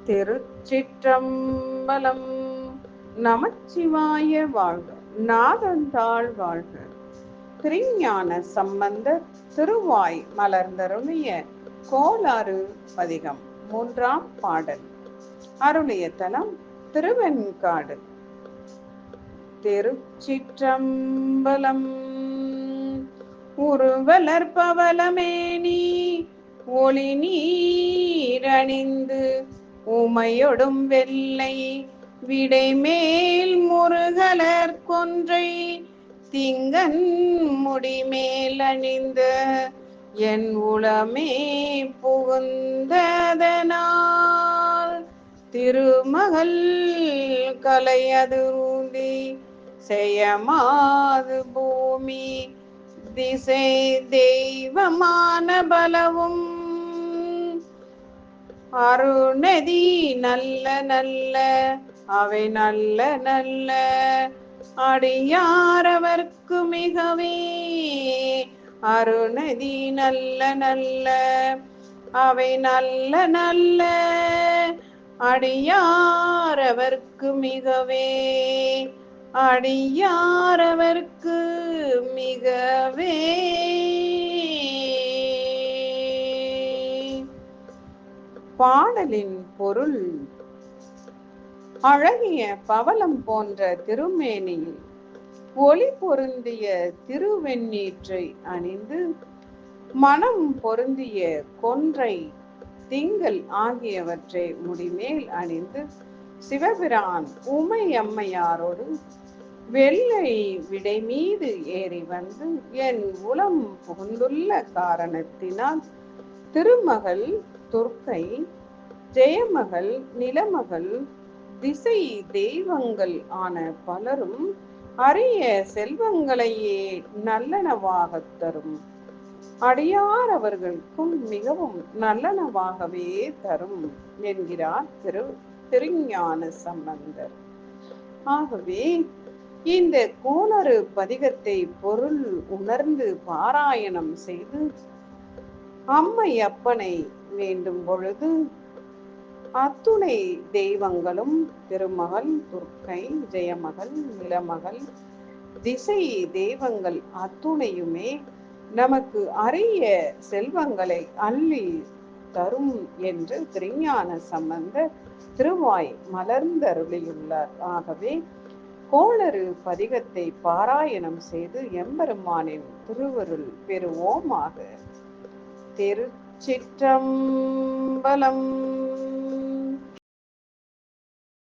திருச்சிற்றம்பலம். நமச்சிவாய வாழ்க, நாதந்தாள் வாழ்க. திருஞான சம்பந்தர் திருவாய் மலர்ந்தருளிய கோளாறு பதிகம். மூன்றாம் பாடல். அருளிய தலம் திருவெண்காடு. திருச்சிற்றம்பலம். உருவலர் பவளமேனி ஒளி நீரணிந்து உமையொடும் வெள்ளை விடைமேல் முருகலர் கொன்றை திங்கண் முடிமேல் அணிந்த என் உளமே புகுந்ததனால் திருமகள் கலையதுருதி செய்யமாது பூமி திசை தெய்வமான பலவும் அருணதி நல்ல நல்ல அவை நல்ல நல்ல அடியாரவர்க்கு மிகவே அருணதி நல்ல நல்ல அவை நல்ல நல்ல அடியாரவர்க்கு மிகவே அடியாரவர்க்கு மிகவே. பாடலின் பொருள்: அழகிய பவளம் போன்ற திருமேனியில் ஒளி பொருந்திய திருவெண்ணீற்றை அணிந்து மனம் பொருந்திய கொன்றை திங்கள் ஆகியவற்றை முடிமேல் அணிந்து சிவபிரான் உமையம்மையாரோடு வெள்ளை விடை மீது ஏறி வந்து என் உளம் புகுந்துள்ள காரணத்தினால் திருமகள் துர்க்கை, ஜெயமகள், நிலமகள், திசை தெய்வங்கள் ஆன பலரும் அரிய செல்வங்களையே நல்லனவாக தரும் அடியாரவர்களுக்கும் மிகவும் நல்லனவாகவே தரும் என்கிறார் திருஞான சம்பந்தர். ஆகவே இந்த கோளறு பதிகத்தை பொருள் உணர்ந்து பாராயணம் செய்து அம்மை அப்பனை வேண்டும் பொழுது அத்துணை தெய்வங்களும் திருமகள், துர்க்கை, ஜெயமகள், நிலமகள், திசை தெய்வங்கள் அத்துணையுமே நமக்கு அரிய செல்வங்களை அள்ளி தரும் என்று திருஞான சம்பந்தர் திருவாய் மலர்ந்தருளியுள்ளார். ஆகவே கோளறு பதிகத்தை பாராயணம் செய்து எம்பெருமானின் திருவருள் பெறுவோமாக. திருச்சிற்றம்பலம்.